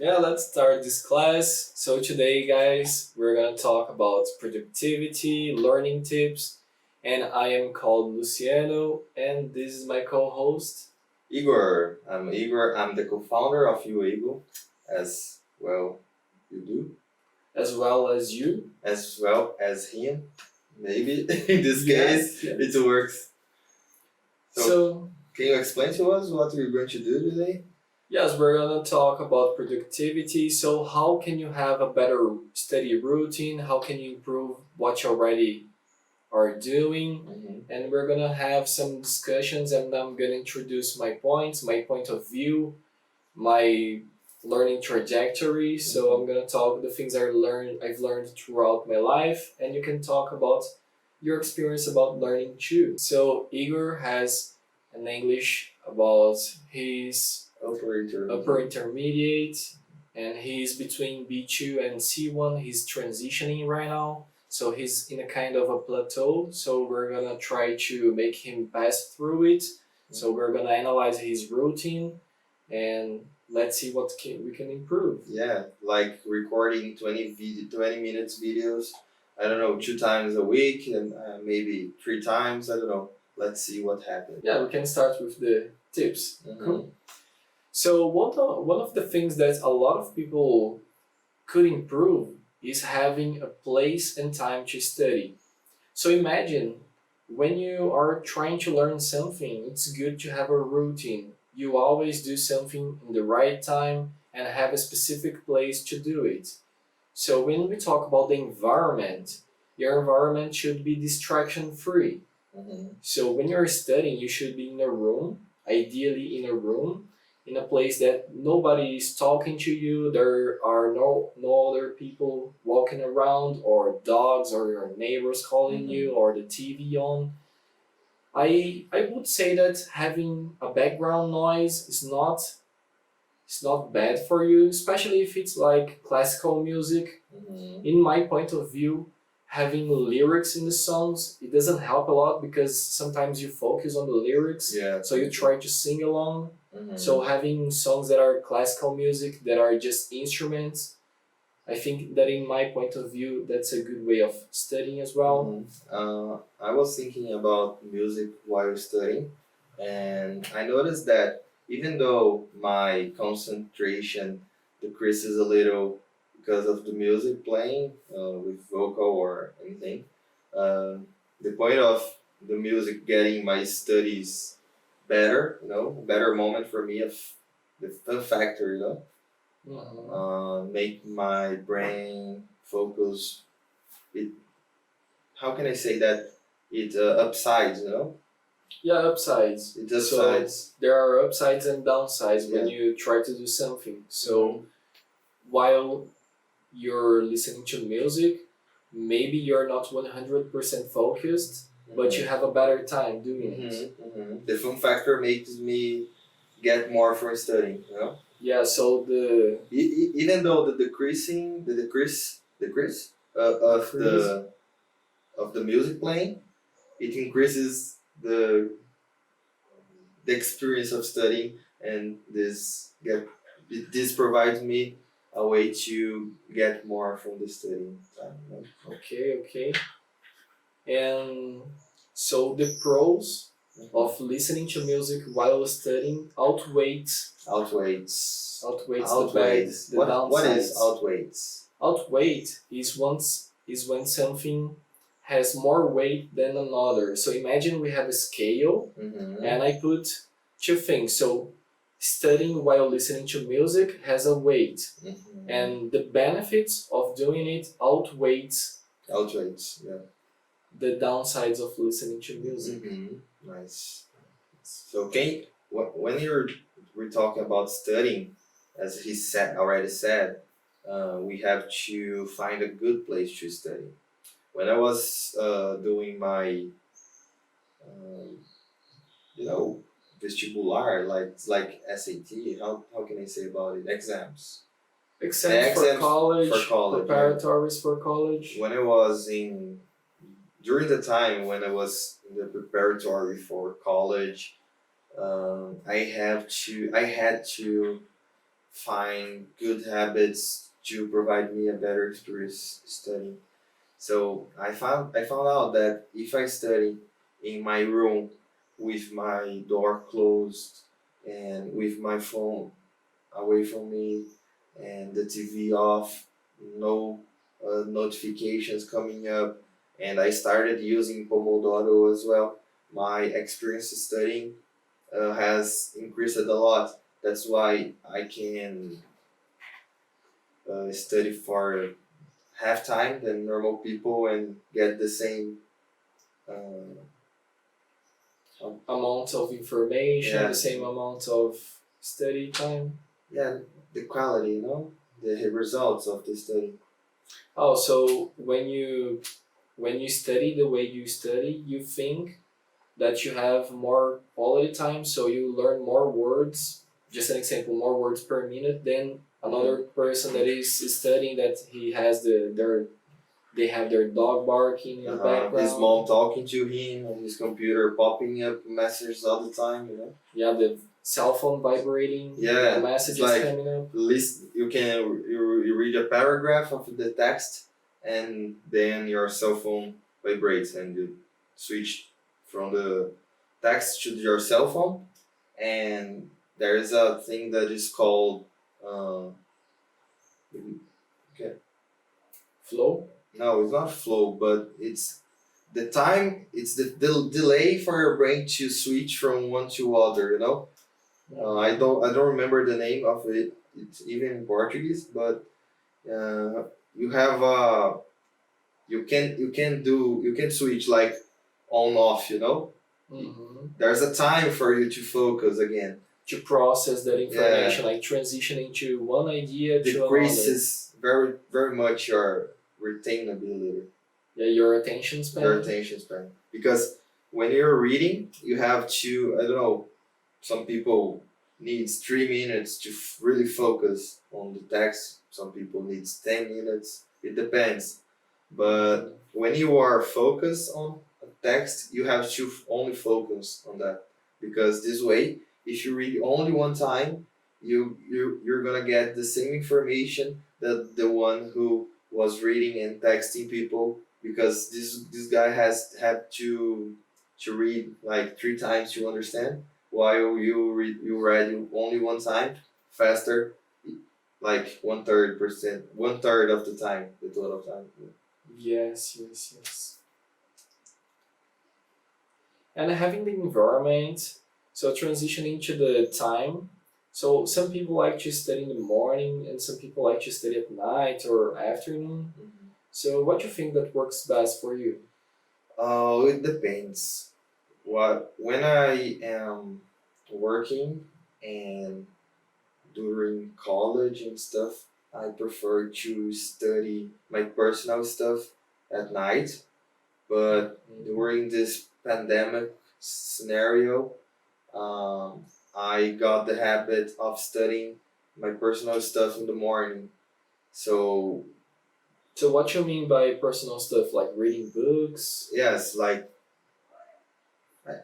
Yeah, let's start this class. So today, guys, we're gonna talk about productivity, learning tips, and I am called Luciano, and this is my co-host. Igor. I'm Igor. I'm the co-founder of Youable, as well you do, As well as you. as well as him. Maybe in this Yes, case yes. it works. So, Can you explain to us what we're going to do today? yes, we're gonna talk about productivity. So, how can you have a better study routine? How can you improve what you already are doing? And we're gonna have some discussions, and I'm gonna introduce my points, my point of view, my learning trajectory. So I'm gonna talk the things I've learned throughout my life, and you can talk about your experience about learning too. So Igor has an English about his upper intermediate, and he's between B2 and C1. He's transitioning right now. So he's in a kind of a plateau. So we're gonna try to make him pass through it. So we're gonna analyze his routine and let's see what we can improve. Yeah, like recording 20 minutes videos. I don't know, 2 times a week and maybe 3 times. I don't know. Let's see what happens. Yeah, we can start with the tips. Mhm. Cool. So one of the things that a lot of people could improve is having a place and time to study. So imagine when you are trying to learn something, it's good to have a routine. You always do something in the right time and have a specific place to do it. So when we talk about the environment, your environment should be distraction free. So when you're studying, you should be in a room, ideally in a room, in a place that nobody is talking to you. There are no other people walking around, or dogs, or your neighbors calling you, or the TV on. I would say that having a background noise is not bad for you, especially if it's like classical music. In my point of view, having lyrics in the songs, it doesn't help a lot because sometimes you focus on the lyrics, Yeah. so you try to sing along. So having songs that are classical music, that are just instruments, I think that in my point of view, that's a good way of studying as well. I was thinking about music while studying, and I noticed that even though my concentration decreases a little because of the music playing with vocal or anything, uh, the point of the music getting my studies better, better moment for me of the fun factor, make my brain focus. It, how can I say that? It upsides, Yeah, upsides. It upsides. So there are upsides and downsides when Yeah. you try to do something. So while you're listening to music, maybe you're not 100% focused, but you have a better time doing it. The fun factor makes me get more from studying, Yeah, so even though the decrease of the music playing, it increases the experience of studying, and this provides me a way to get more from the studying time. Okay. And so the pros of listening to music while studying outweighs Outweighs. the What downsides. is outweighs? Outweight is when something has more weight than another. So imagine we have a scale, and I put two things. So studying while listening to music has a weight, and the benefits of doing it outweighs Yeah. the downsides of listening to music. Nice. So when we're talking about studying, as he already said, we have to find a good place to study. When I was doing my, vestibular, like SAT, how can I say about it? Exams. Exams for college, preparatories for college. When I was during the time when I was in the preparatory for college, I had to find good habits to provide me a better experience studying. So I found out that if I study in my room with my door closed and with my phone away from me and the TV off, no notifications coming up, and I started using Pomodoro as well. My experience studying has increased a lot. That's why I can study for half time than normal people and get the same. Uh, Amount of information, Yeah. the same amount of study time. yeah, the quality, the results of the study. Oh, so when you study the way you study, you think that you have more quality time, so you learn more words. Just an example, more words per minute than another person that is studying that he has they have their dog barking in the background. His mom talking to him on his computer, popping up messages all the time. Yeah, the cell phone vibrating. Yeah, The messages it's like coming up. List you read a paragraph of the text, and then your cell phone vibrates, and you switch from the text to your cell phone, and there is a thing that is called Flow. no, it's not flow, but it's the time. It's the delay for your brain to switch from one to other. I don't remember the name of it. It's even in Portuguese, but you have you can switch like on off. Mm-hmm. There's a time for you to focus again. To process that information, like transitioning to one idea to another. Decreases very very much your retainability, Yeah, your attention span. your attention span. Because when you're reading, you have to, I don't know, some people needs 3 minutes to really focus on the text. Some people needs 10 minutes. It depends. But when you are focused on a text, you have to only focus on that. Because this way, if you read only one time, you're gonna get the same information that the one who was reading and texting people, because this guy has had to read like 3 times to understand, while you read only one time faster, like 1/3 of the time, the total time. Yes. And having the environment, so transitioning to the time. So some people like to study in the morning, and some people like to study at night or afternoon. So what do you think that works best for you? Oh, it depends. When I am working and during college and stuff, I prefer to study my personal stuff at night. But during this pandemic scenario, I got the habit of studying my personal stuff in the morning. So So what you mean by personal stuff, like reading books? yes, like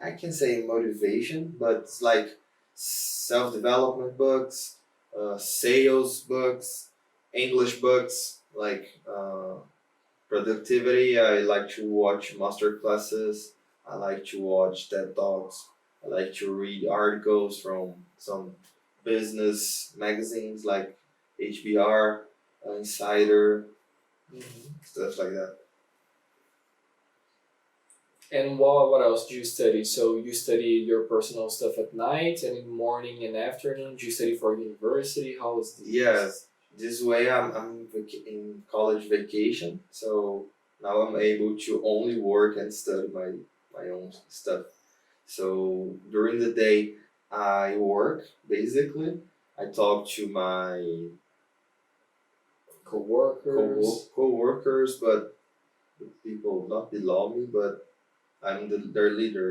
I can say motivation, but it's like self-development books, sales books, English books, like productivity. I like to watch master classes. I like to watch TED Talks. I like to read articles from some business magazines like HBR, Insider, stuff like that. And what else do you study? So you study your personal stuff at night, and in morning and afternoon. Do you study for university? How is this? Yes, this way I'm in college vacation, so now I'm able to only work and study my own stuff. So during the day, I work basically. I talk to my Co-workers. co-workers, but the people not below me, but I'm their leader.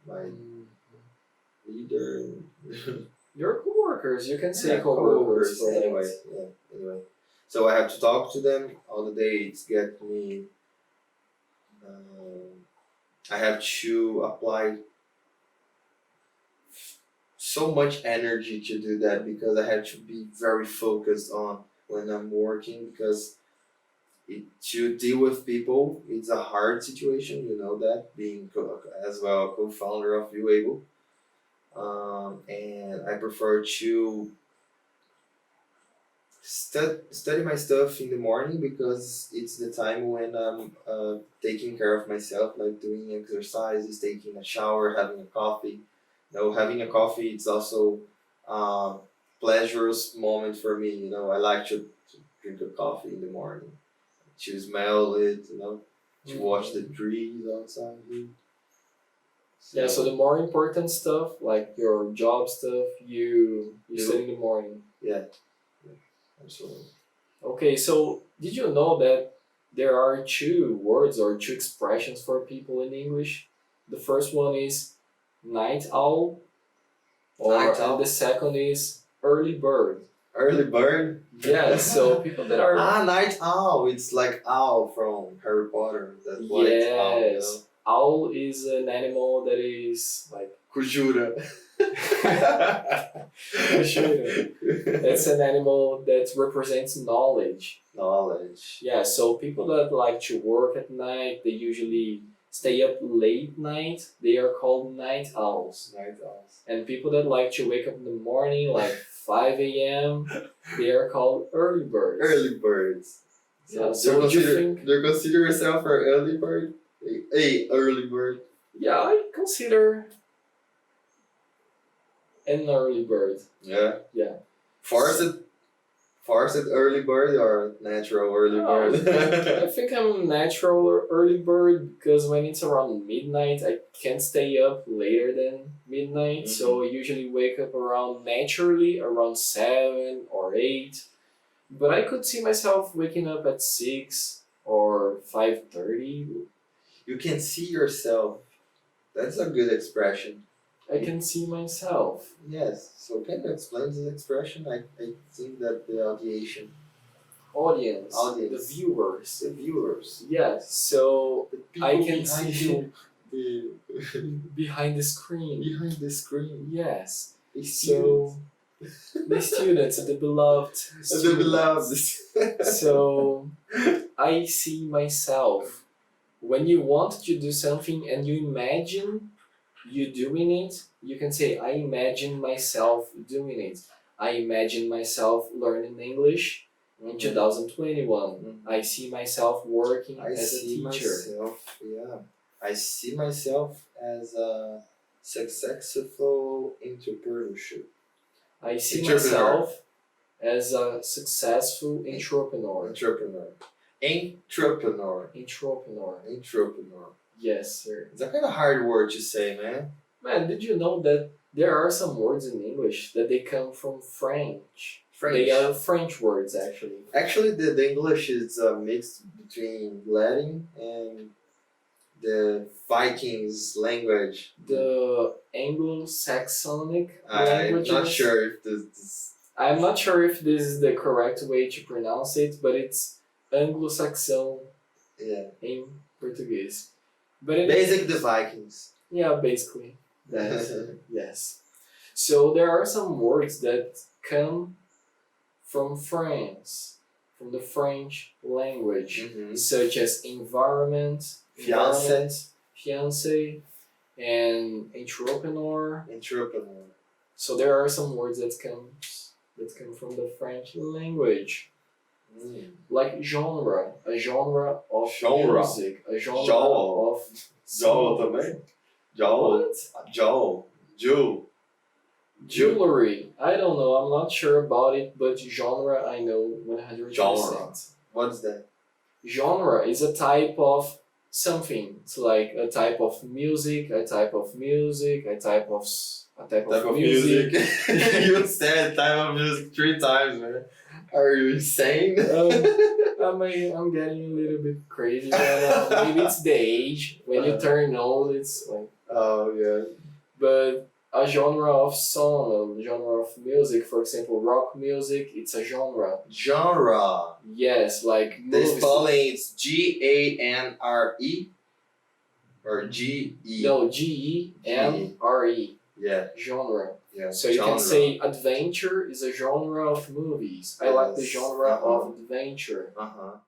My leader. Your co-workers. You can say Yeah, co-workers. for that. Anyway. So I have to talk to them all the day. It's get me. I have to apply so much energy to do that because I had to be very focused on when I'm working because to deal with people, it's a hard situation, you know that, being as well a co-founder of Youable. And I prefer to study my stuff in the morning because it's the time when I'm taking care of myself, like doing exercises, taking a shower, having a coffee. You know, having a coffee, it's also pleasurous moment for me. You know, I like to drink a coffee in the morning, to smell it, you know, to watch the trees outside here. Yeah, so the more important stuff, like your job stuff, you study in the morning. Yeah, absolutely. Okay, so did you know that there are two words or two expressions for people in English? The first one is night owl, Night owl? and the second is early bird. Early bird? Yeah, so people that are night owl. It's like owl from Harry Potter. That white owl, you know? yes, owl is an animal that is like Kujura. it's an animal that represents knowledge. Knowledge. Yeah, so people that like to work at night, they usually stay up late night. They are called night owls. Night owls. And people that like to wake up in the morning, like 5 a.m., they are called early birds. Early birds. Yeah, so what do you think? Do you consider yourself an early bird? A early bird. Yeah, I consider an early bird. Yeah. Yeah. Forced early bird or natural early bird? I think I'm a natural early bird because when it's around midnight, I can't stay up later than midnight. So I usually wake up naturally around 7 or 8. But I could see myself waking up at 6 or 5:30. You can see yourself. That's a good expression. I can see myself. Yes. So can you explain this expression? I think that the Audience. The viewers. the viewers, Yes, so the people I can behind see you, behind the screen. behind the screen. Yes. The So the students, the beloved students. the beloved. So I see myself. When you want to do something and you imagine you doing it, you can say, I imagine myself doing it. I imagine myself learning English in 2021. I see myself working I as a see teacher. I see myself as a successful entrepreneurship. I see Entrepreneur. myself as a successful entrepreneur. Entrepreneur. Yes, sir. It's a kind of hard word to say, man. Man, did you know that there are some words in English that they come from French? They are French words, actually. Actually, the English is a mix between Latin and the Vikings language. The Anglo-Saxonic I'm languages. not sure if this. I'm not sure if this is the correct way to pronounce it, but it's Anglo-Saxon Yeah. in Portuguese. But it, Basic the Vikings. yeah, basically. That's yes. So there are some words that come from France, from the French language, such as environment, fiancé, and entrepreneur. So there are some words that come from the French language. Like genre, a genre of music, a genre of song. também? What? Jewelry. I don't know. I'm not sure about it, but genre I know 100%. Genre. What's that? Genre is a type of something. It's like a type of music, a type of music, a type of music. You said type of music 3 times, man. Are you insane? I'm getting a little bit crazy right now. Maybe it's the age. When you turn old, it's like. Oh yeah. But a genre of song, a genre of music, for example, rock music, it's a genre. Genre. Yes, like The movies. spelling is GANRE or GE. No, GENRE. Yeah. Genre. Yeah. So you can say adventure is a genre of movies. I like the Yes. genre of adventure. Uh-huh.